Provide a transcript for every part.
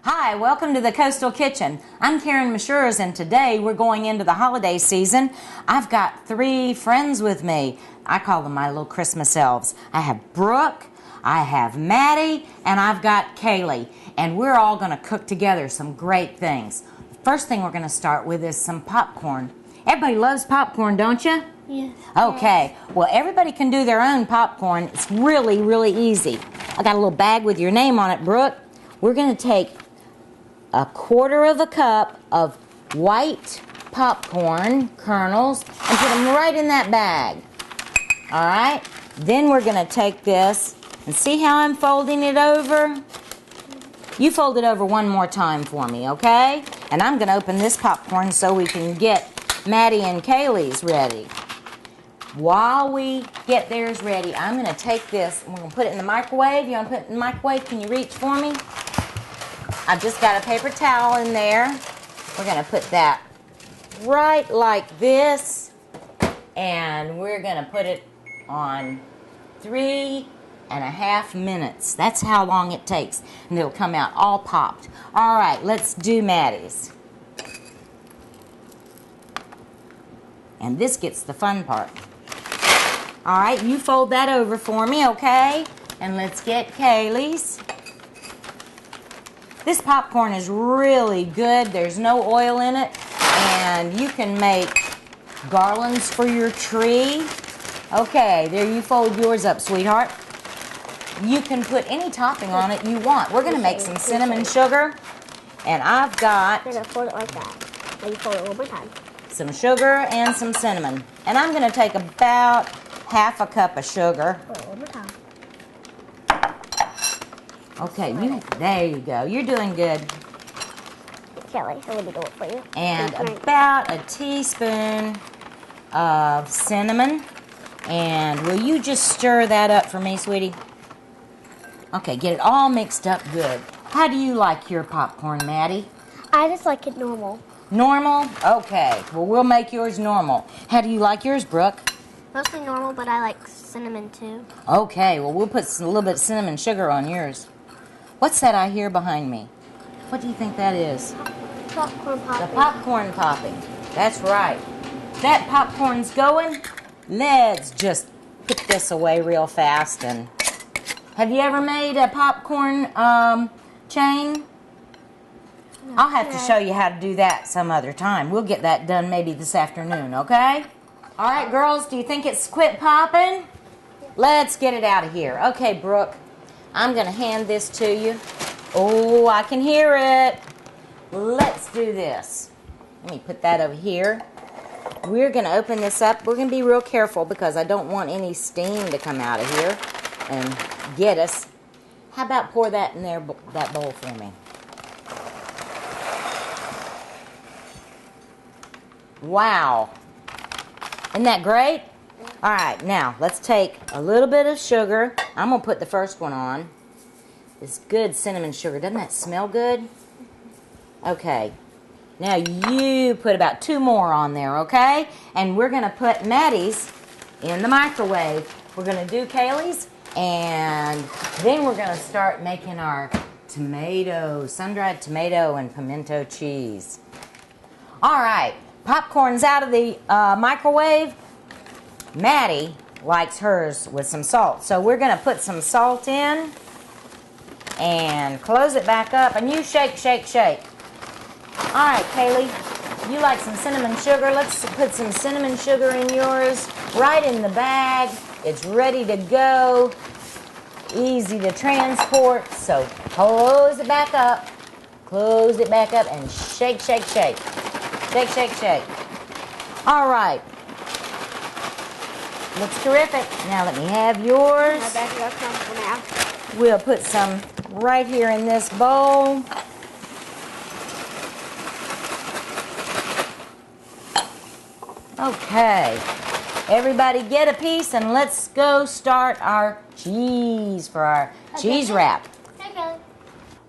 Hi, welcome to the Coastal Kitchen. I'm Karen Mashures, and today we're going into the holiday season. I've got 3 friends with me. I call them my little Christmas elves. I have Brooke, I have Maddie, and I've got Kaylee. And we're all going to cook together some great things. The first thing we're going to start with is some popcorn. Everybody loves popcorn, don't you? Yes. Okay, well, everybody can do their own popcorn. It's really, really easy. I got a little bag with your name on it, Brooke. We're going to take 1/4 cup of white popcorn kernels and put them right in that bag. All right? Then we're going to take this and see how I'm folding it over? You fold it over one more time for me, okay? And I'm going to open this popcorn so we can get Maddie and Kaylee's ready. While we get theirs ready, I'm going to take this and we're going to put it in the microwave. You want to put it in the microwave? Can you reach for me? I've just got a paper towel in there. We're going to put that right like this. And we're going to put it on 3.5 minutes. That's how long it takes. And it'll come out all popped. All right, let's do Maddie's. And this gets the fun part. All right, you fold that over for me, okay? And let's get Kaylee's. This popcorn is really good. There's no oil in it. And you can make garlands for your tree. Okay, there you fold yours up, sweetheart. You can put any topping on it you want. We're going to make some cinnamon sugar. And I've got... You're going to fold it like that. Now you fold it one more time. Some sugar and some cinnamon. And I'm going to take about 1/2 cup of sugar. Fold it one more time. Okay, there you go. You're doing good. Kelly, I'm going to do it for you. And about a teaspoon of cinnamon. And will you just stir that up for me, sweetie? Okay, get it all mixed up good. How do you like your popcorn, Maddie? I just like it normal. Normal? Okay. Well, we'll make yours normal. How do you like yours, Brooke? Mostly normal, but I like cinnamon too. Okay, well, we'll put a little bit of cinnamon sugar on yours. What's that I hear behind me? What do you think that is? Popcorn popping. The popcorn popping. That's right. That popcorn's going. Let's just put this away real fast. And have you ever made a popcorn chain? No, I'll have to show you how to do that some other time. We'll get that done maybe this afternoon, okay? All right, girls, do you think it's quit popping? Let's get it out of here. Okay, Brooke, I'm going to hand this to you. Oh, I can hear it. Let's do this. Let me put that over here. We're going to open this up. We're going to be real careful because I don't want any steam to come out of here and get us. How about pour that in there, that bowl for me? Wow. Isn't that great? All right, now let's take a little bit of sugar. I'm going to put the first one on. It's good cinnamon sugar. Doesn't that smell good? Okay. Now you put about 2 more on there, okay? And we're going to put Maddie's in the microwave. We're going to do Kaylee's, and then we're going to start making our sun-dried tomato and pimento cheese. All right. Popcorn's out of the microwave. Maddie likes hers with some salt. So we're going to put some salt in and close it back up. And you shake, shake, shake. All right, Kaylee, you like some cinnamon sugar. Let's put some cinnamon sugar in yours right in the bag. It's ready to go. Easy to transport. So close it back up. Close it back up and shake, shake, shake. Shake, shake, shake. All right. Looks terrific. Now let me have yours. We'll put some right here in this bowl. Okay. Everybody get a piece and let's go start our cheese for our cheese wrap. Okay.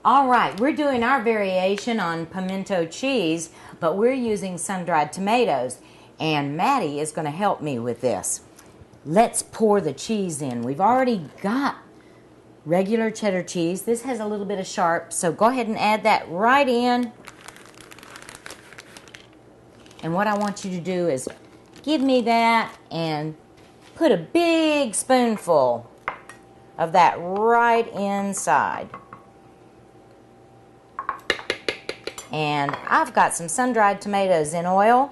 All right, we're doing our variation on pimento cheese, but we're using sun-dried tomatoes, and Maddie is going to help me with this. Let's pour the cheese in. We've already got regular cheddar cheese. This has a little bit of sharp, so go ahead and add that right in. And what I want you to do is give me that and put a big spoonful of that right inside. And I've got some sun-dried tomatoes in oil,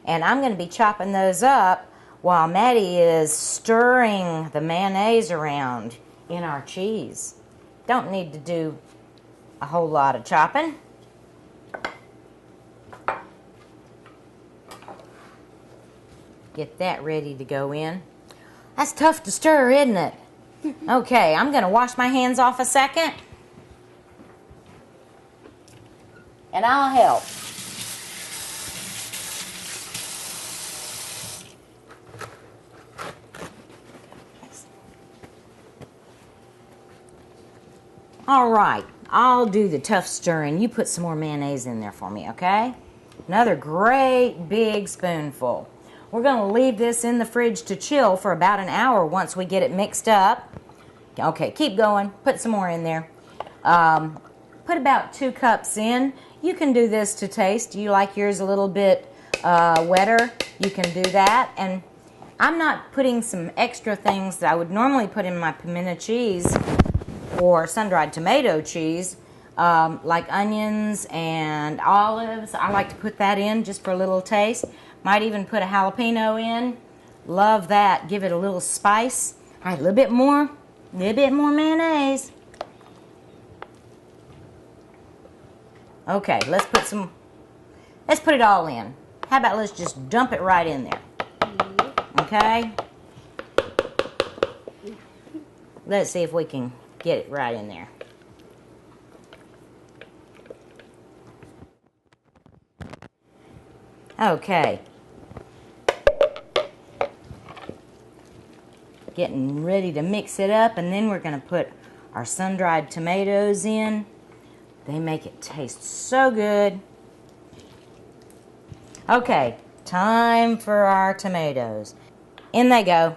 and I'm going to be chopping those up while Maddie is stirring the mayonnaise around in our cheese. Don't need to do a whole lot of chopping. Get that ready to go in. That's tough to stir, isn't it? Okay, I'm going to wash my hands off a second. And I'll help. All right, I'll do the tough stirring. You put some more mayonnaise in there for me, okay? Another great big spoonful. We're going to leave this in the fridge to chill for about an hour once we get it mixed up. Okay, keep going. Put some more in there. Put about 2 cups in. You can do this to taste. You like yours a little bit wetter, you can do that. And I'm not putting some extra things that I would normally put in my pimento cheese or sun-dried tomato cheese, like onions and olives. I like to put that in just for a little taste. Might even put a jalapeno in. Love that. Give it a little spice. All right, a little bit more mayonnaise. Okay, let's put it all in. How about let's just dump it right in there. Okay? Let's see if we can get it right in there. Okay. Getting ready to mix it up, and then we're going to put our sun-dried tomatoes in. They make it taste so good. Okay, time for our tomatoes. In they go.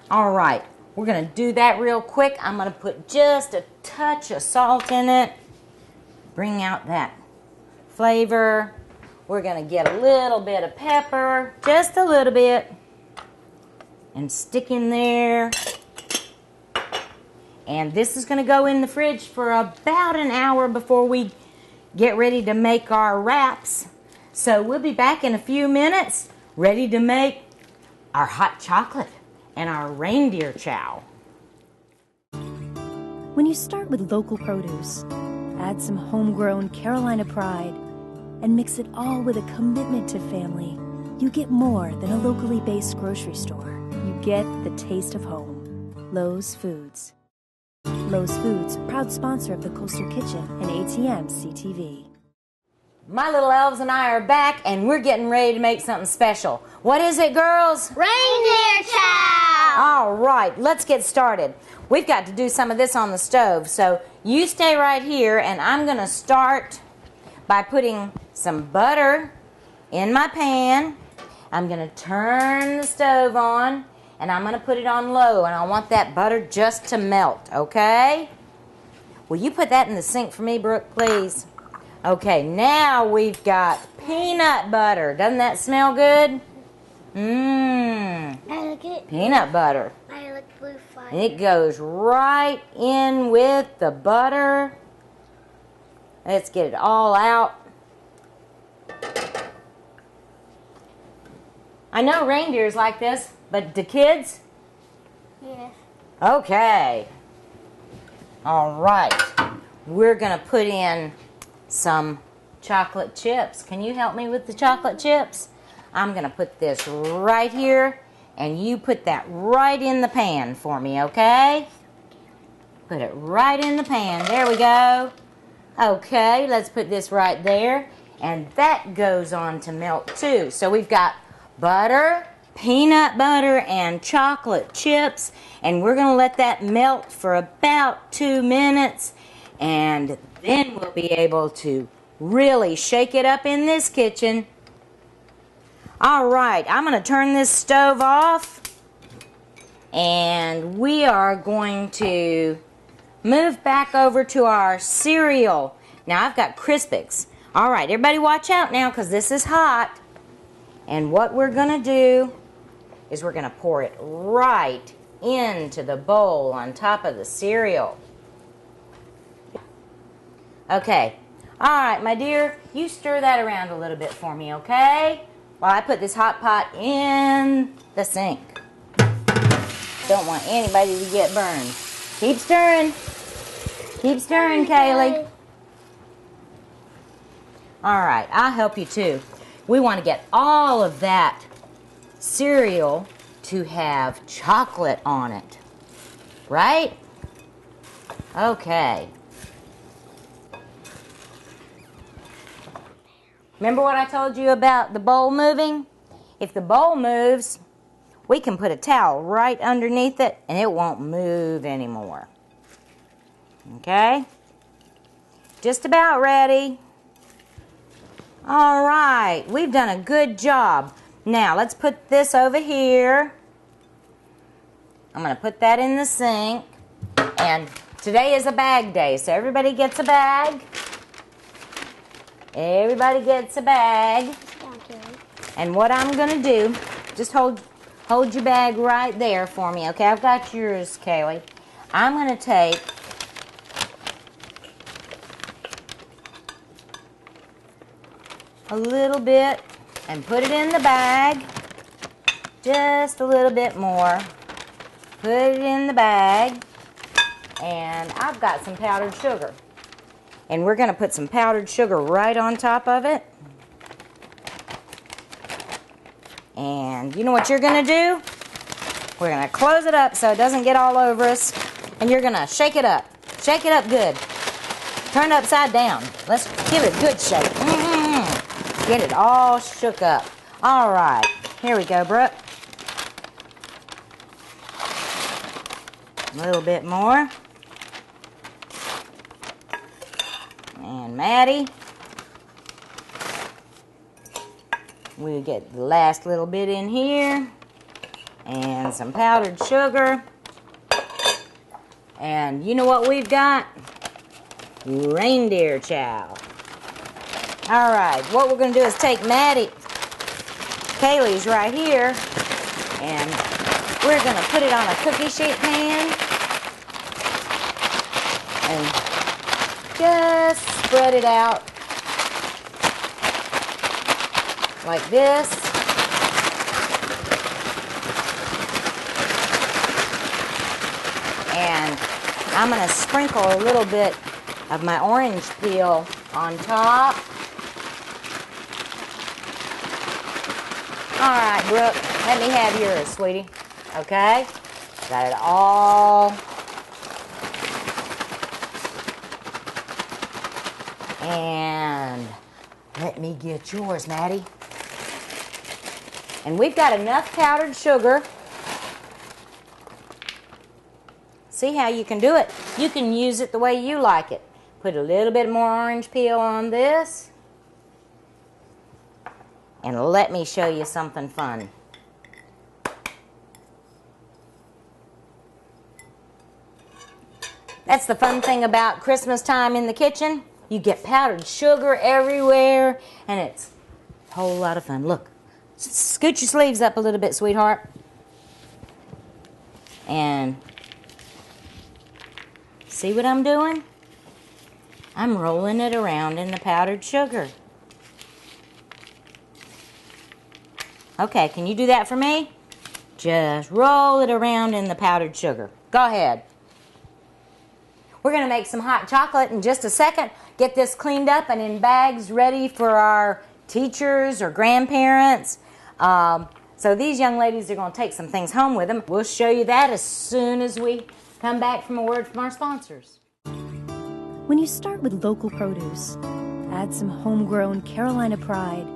All right, we're going to do that real quick. I'm going to put just a touch of salt in it. Bring out that flavor. We're going to get a little bit of pepper, just a little bit, and stick in there. And this is going to go in the fridge for about an hour before we get ready to make our wraps. So we'll be back in a few minutes, ready to make our hot chocolate and our reindeer chow. When you start with local produce, add some homegrown Carolina pride, and mix it all with a commitment to family, you get more than a locally based grocery store. You get the taste of home. Lowe's Foods. Lowe's Foods, proud sponsor of the Coastal Kitchen and ATM CTV. My little elves and I are back, and we're getting ready to make something special. What is it, girls? Reindeer chow! All right, let's get started. We've got to do some of this on the stove, so you stay right here, and I'm going to start by putting some butter in my pan. I'm going to turn the stove on, and I'm going to put it on low, and I want that butter just to melt, okay? Will you put that in the sink for me, Brooke, please? Okay, now we've got peanut butter. Doesn't that smell good? Mmm. I like it. Peanut butter. I like blue fire. It goes right in with the butter. Let's get it all out. I know reindeers like this, but do kids? Yes. Okay. All right. We're going to put in some chocolate chips. Can you help me with the chocolate chips? I'm going to put this right here, and you put that right in the pan for me, okay? Put it right in the pan. There we go. Okay, let's put this right there, and that goes on to melt too. So we've got butter, peanut butter, and chocolate chips, and we're going to let that melt for about 2 minutes, and then we'll be able to really shake it up in this kitchen. All right, I'm going to turn this stove off, and we are going to move back over to our cereal. Now I've got Crispix. All right, everybody watch out now because this is hot. And what we're going to do is we're going to pour it right into the bowl on top of the cereal. Okay. All right, my dear, you stir that around a little bit for me, okay? While I put this hot pot in the sink. Don't want anybody to get burned. Keep stirring. Keep stirring, Kaylee. All right, I'll help you too. We want to get all of that cereal to have chocolate on it, right? Okay. Remember what I told you about the bowl moving? If the bowl moves, we can put a towel right underneath it and it won't move anymore. Okay? Just about ready. All right, we've done a good job. Now, let's put this over here. I'm going to put that in the sink. And today is a bag day, so everybody gets a bag. Everybody gets a bag. And what I'm going to do, just hold your bag right there for me, okay? I've got yours, Kaylee. I'm going to take a little bit and put it in the bag. Just a little bit more. Put it in the bag. And I've got some powdered sugar. And we're going to put some powdered sugar right on top of it. And you know what you're going to do? We're going to close it up so it doesn't get all over us. And you're going to shake it up. Shake it up good. Turn it upside down. Let's give it a good shake. Get it all shook up. All right. Here we go, Brooke. A little bit more. And Maddie. We get the last little bit in here. And some powdered sugar. And you know what we've got? Reindeer chow. All right, what we're going to do is take Maddie, Kaylee's right here, and we're going to put it on a cookie sheet pan and just spread it out like this. And I'm going to sprinkle a little bit of my orange peel on top. All right, Brooke, let me have yours, sweetie. Okay? Got it all. And let me get yours, Maddie. And we've got enough powdered sugar. See how you can do it? You can use it the way you like it. Put a little bit more orange peel on this. And let me show you something fun. That's the fun thing about Christmas time in the kitchen. You get powdered sugar everywhere, and it's a whole lot of fun. Look, scoot your sleeves up a little bit, sweetheart. And see what I'm doing? I'm rolling it around in the powdered sugar. Okay, can you do that for me? Just roll it around in the powdered sugar. Go ahead. We're going to make some hot chocolate in just a second. Get this cleaned up and in bags ready for our teachers or grandparents. So these young ladies are going to take some things home with them. We'll show you that as soon as we come back from a word from our sponsors. When you start with local produce, add some homegrown Carolina pride,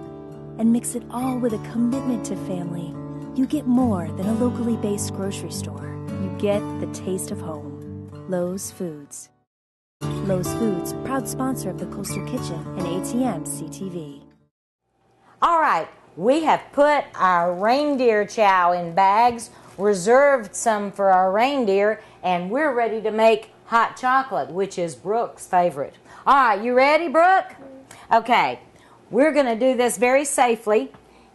and mix it all with a commitment to family, you get more than a locally based grocery store. You get the taste of home. Lowe's Foods. Lowe's Foods, proud sponsor of the Coastal Kitchen and ATM CTV. All right, we have put our reindeer chow in bags, reserved some for our reindeer, and we're ready to make hot chocolate, which is Brooke's favorite. All right, you ready, Brooke? Okay, we're going to do this very safely.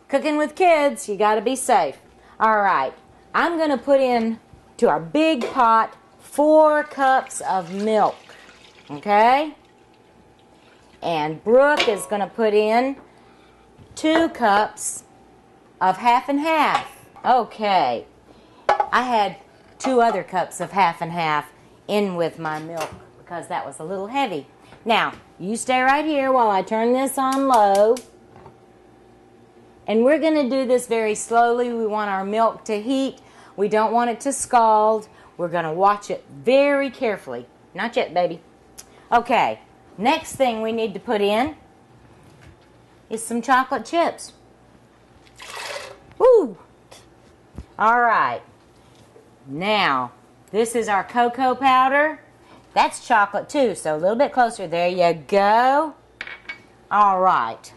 Cooking with kids, you got to be safe. All right, I'm going to put in to our big pot 4 cups of milk, okay? And Brooke is going to put in 2 cups of half and half. Okay, I had 2 other cups of half and half in with my milk because that was a little heavy. Now, you stay right here while I turn this on low. And we're going to do this very slowly. We want our milk to heat. We don't want it to scald. We're going to watch it very carefully. Not yet, baby. Okay, next thing we need to put in is some chocolate chips. Woo! All right. Now, this is our cocoa powder. That's chocolate too, so a little bit closer. There you go. All right.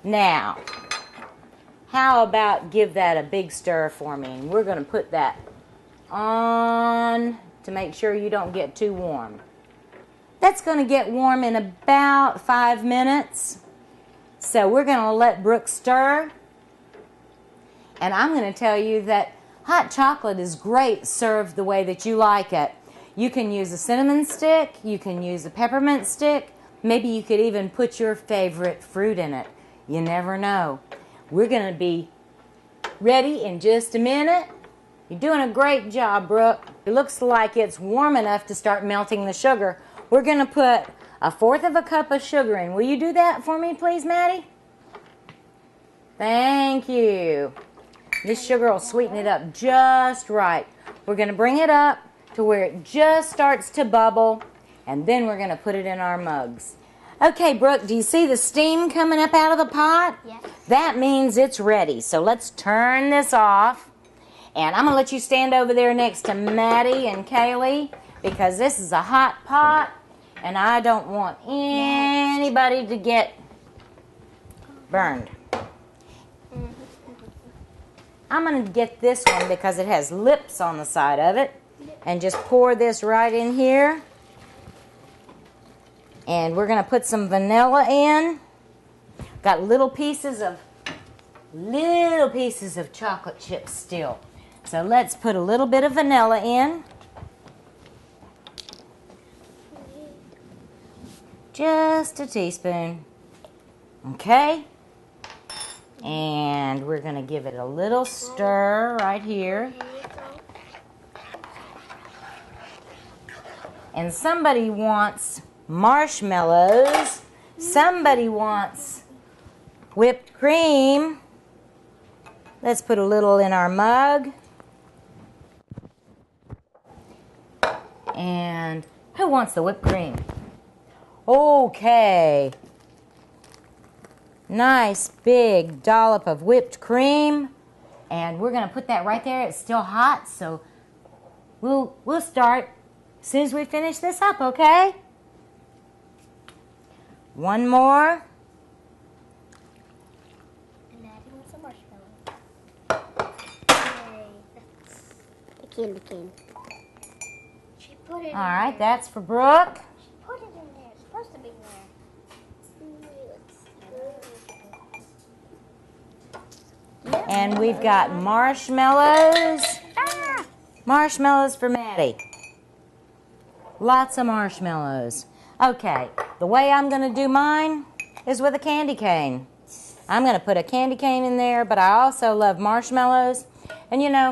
Now, how about give that a big stir for me? And we're going to put that on to make sure you don't get too warm. That's going to get warm in about 5 minutes. So we're going to let Brooke stir. And I'm going to tell you that hot chocolate is great served the way that you like it. You can use a cinnamon stick. You can use a peppermint stick. Maybe you could even put your favorite fruit in it. You never know. We're going to be ready in just a minute. You're doing a great job, Brooke. It looks like it's warm enough to start melting the sugar. We're going to put 1/4 cup of sugar in. Will you do that for me, please, Maddie? Thank you. This sugar will sweeten it up just right. We're going to bring it up to where it just starts to bubble, and then we're going to put it in our mugs. Okay, Brooke, do you see the steam coming up out of the pot? Yes. That means it's ready. So let's turn this off. And I'm going to let you stand over there next to Maddie and Kaylee because this is a hot pot, and I don't want anybody to get burned. I'm going to get this one because it has lips on the side of it. And just pour this right in here. And we're going to put some vanilla in. Got little pieces of chocolate chips still. So let's put a little bit of vanilla in. Just a teaspoon. Okay. And we're going to give it a little stir right here. And somebody wants marshmallows. Somebody wants whipped cream. Let's put a little in our mug. And who wants the whipped cream? Okay. Nice big dollop of whipped cream. And we're going to put that right there. It's still hot, so we'll start as soon as we finish this up, okay? One more. And adding some marshmallow. Yay. That's the candy cane. She put it All right, that's for Brooke. She put it in there. It's supposed to be there. And we've got marshmallows. Marshmallows for Maddie. Lots of marshmallows. Okay, the way I'm going to do mine is with a candy cane. I'm going to put a candy cane in there, but I also love marshmallows. And you know,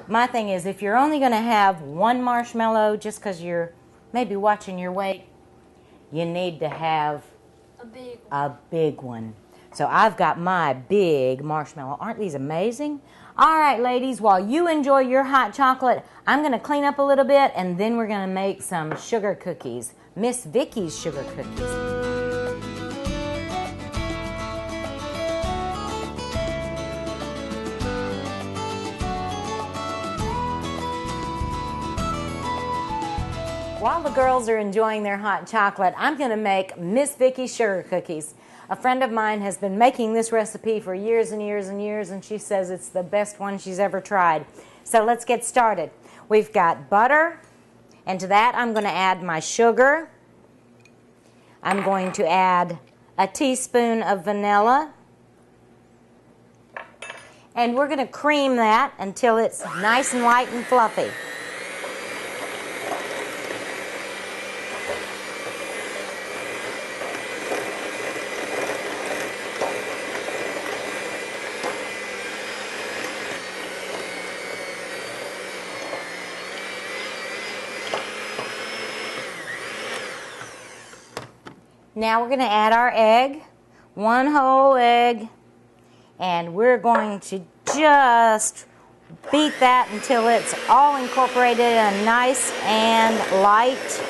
my thing is if you're only going to have one marshmallow just because you're maybe watching your weight, you need to have a big one. So I've got my big marshmallow. Aren't these amazing? All right, ladies, while you enjoy your hot chocolate, I'm going to clean up a little bit, and then we're going to make some sugar cookies. Miss Vicki's sugar cookies. While the girls are enjoying their hot chocolate, I'm going to make Miss Vicki's sugar cookies. A friend of mine has been making this recipe for years and years and years, and she says it's the best one she's ever tried. So let's get started. We've got butter, and to that I'm going to add my sugar. I'm going to add a teaspoon of vanilla, and we're going to cream that until it's nice and light and fluffy. Now we're going to add our egg, one whole egg, and we're going to just beat that until it's all incorporated and nice and light.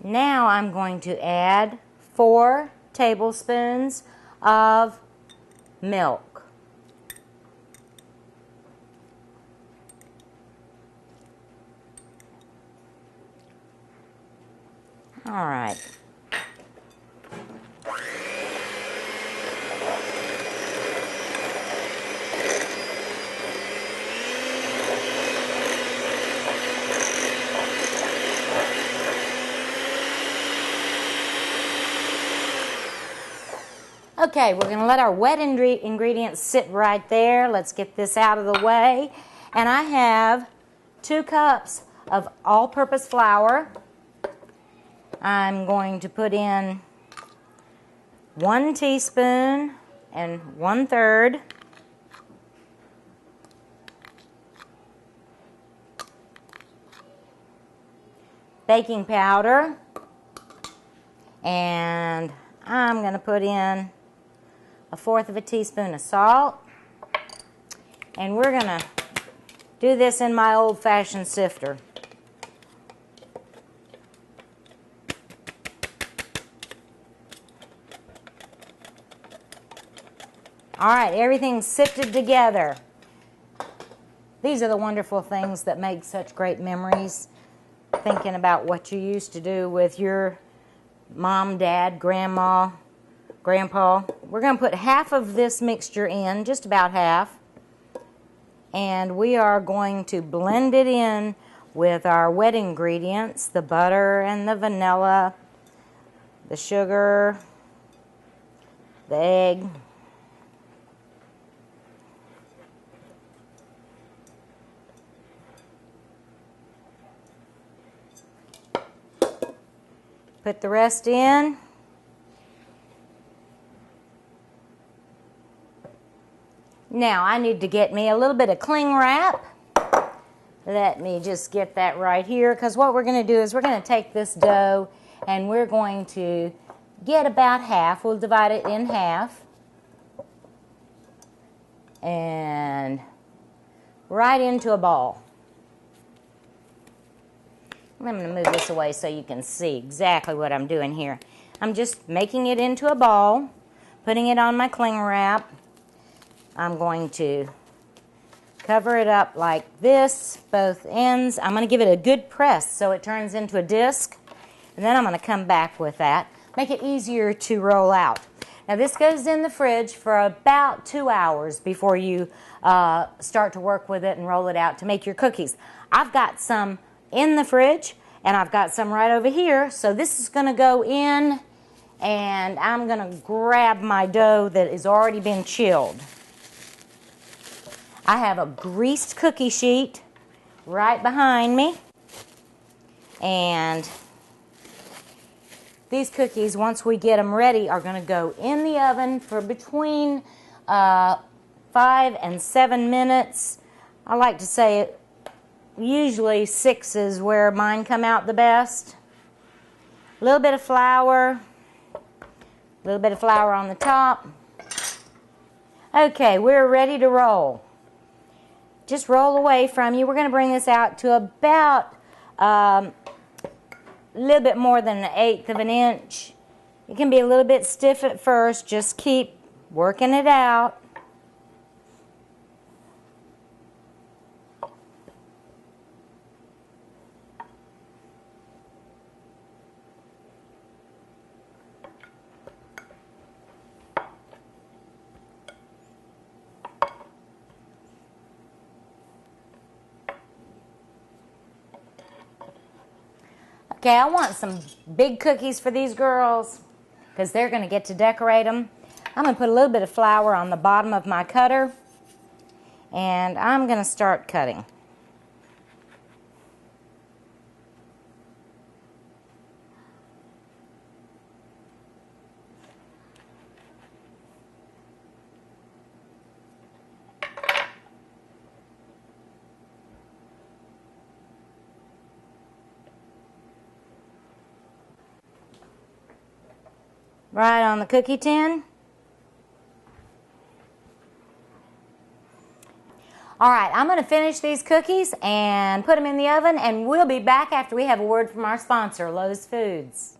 Now I'm going to add 4 tablespoons of milk. All right. Okay, we're going to let our wet ingredients sit right there. Let's get this out of the way. And I have 2 cups of all-purpose flour. I'm going to put in 1 teaspoon and 1/3. Baking powder. And I'm going to put in 1/4 teaspoon of salt, and we're going to do this in my old-fashioned sifter. All right, everything's sifted together. These are the wonderful things that make such great memories, thinking about what you used to do with your mom, dad, grandma, grandpa. We're going to put half of this mixture in, just about half, and we are going to blend it in with our wet ingredients, the butter and the vanilla, the sugar, the egg. Put the rest in. Now I need to get me a little bit of cling wrap. Let me just get that right here, because what we're going to do is we're going to take this dough and we're going to get about half. We'll divide it in half. And right into a ball. I'm going to move this away so you can see exactly what I'm doing here. I'm just making it into a ball, putting it on my cling wrap. I'm going to cover it up like this, both ends. I'm going to give it a good press so it turns into a disc. And then I'm going to come back with that. Make it easier to roll out. Now this goes in the fridge for about 2 hours before you start to work with it and roll it out to make your cookies. I've got some in the fridge and I've got some right over here. So this is going to go in, and I'm going to grab my dough that has already been chilled. I have a greased cookie sheet right behind me, and these cookies, once we get them ready, are going to go in the oven for between 5 and 7 minutes. I like to say usually 6 is where mine come out the best. A little bit of flour, on the top. Okay, we're ready to roll. Just roll away from you. We're going to bring this out to about a little bit more than 1/8 of an inch. It can be a little bit stiff at first. Just keep working it out. Okay, I want some big cookies for these girls because they're going to get to decorate them. I'm going to put a little bit of flour on the bottom of my cutter, and I'm going to start cutting. Right on the cookie tin. All right, I'm going to finish these cookies and put them in the oven, and we'll be back after we have a word from our sponsor, Lood Foods.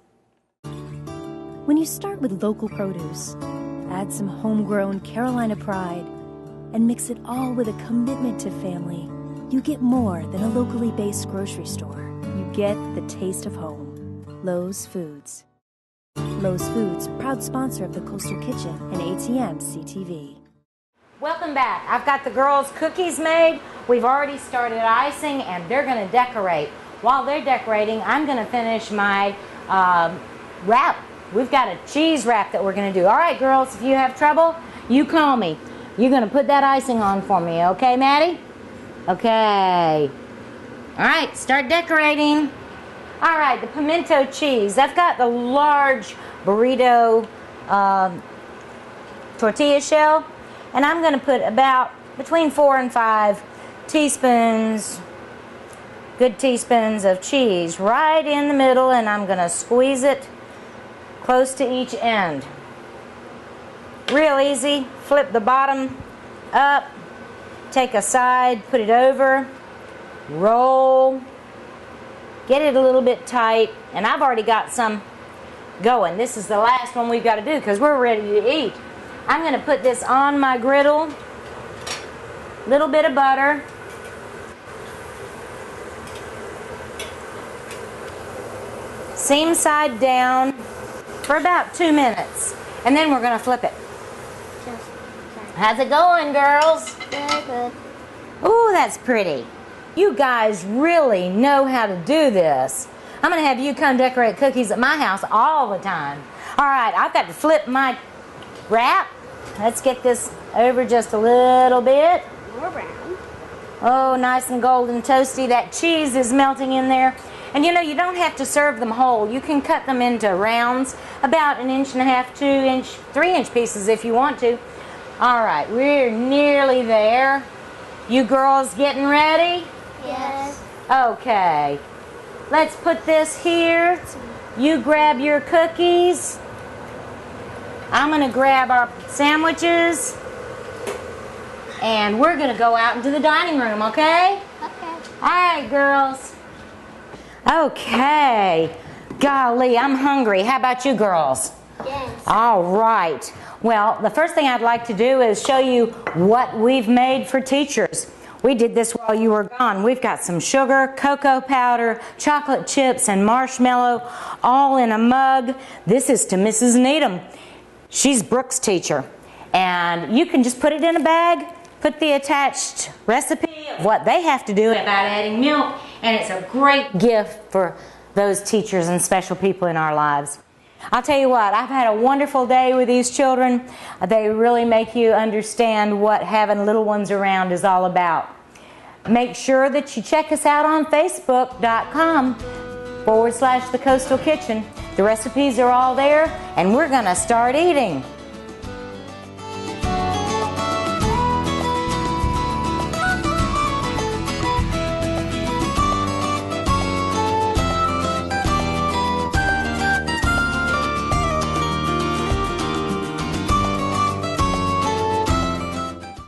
When you start with local produce, add some homegrown Carolina pride, and mix it all with a commitment to family, you get more than a locally based grocery store. You get the taste of home. Lood Foods. Lood Foods, proud sponsor of the Coastal Kitchen and ATM CTV. Welcome back. I've got the girls' cookies made. We've already started icing, and they're going to decorate. While they're decorating, I'm going to finish my wrap. We've got a cheese wrap that we're going to do. All right, girls, if you have trouble, you call me. You're going to put that icing on for me, okay, Maddie? Okay. All right, start decorating. All right, the pimento cheese. I've got the large burrito tortilla shell, and I'm going to put about between 4 and 5 teaspoons, good teaspoons of cheese right in the middle, and I'm going to squeeze it close to each end. Real easy. Flip the bottom up, take a side, put it over, roll. Get it a little bit tight, and I've already got some going. This is the last one we've got to do because we're ready to eat. I'm going to put this on my griddle, little bit of butter, seam side down for about 2 minutes, and then we're going to flip it. How's it going, girls? Very good. Ooh, that's pretty. You guys really know how to do this. I'm going to have you come decorate cookies at my house all the time. All right, I've got to flip my wrap. Let's get this over just a little bit. More brown. Oh, nice and golden toasty. That cheese is melting in there. And you know, you don't have to serve them whole. You can cut them into rounds, about 1.5 inch, 2 inch, 3 inch pieces if you want to. All right, we're nearly there. You girls getting ready? Yes. Okay, let's put this here. You grab your cookies. I'm going to grab our sandwiches. And we're going to go out into the dining room, okay? Okay. All right, girls. Okay. Golly, I'm hungry. How about you girls? Yes. All right. Well, the first thing I'd like to do is show you what we've made for teachers. We did this while you were gone. We've got some sugar, cocoa powder, chocolate chips, and marshmallow all in a mug. This is to Mrs. Needham. She's Brooke's teacher. And you can just put it in a bag, put the attached recipe of what they have to do about adding milk, and it's a great gift for those teachers and special people in our lives. I'll tell you what, I've had a wonderful day with these children. They really make you understand what having little ones around is all about. Make sure that you check us out on Facebook.com/The Coastal Kitchen. The recipes are all there, and we're going to start eating.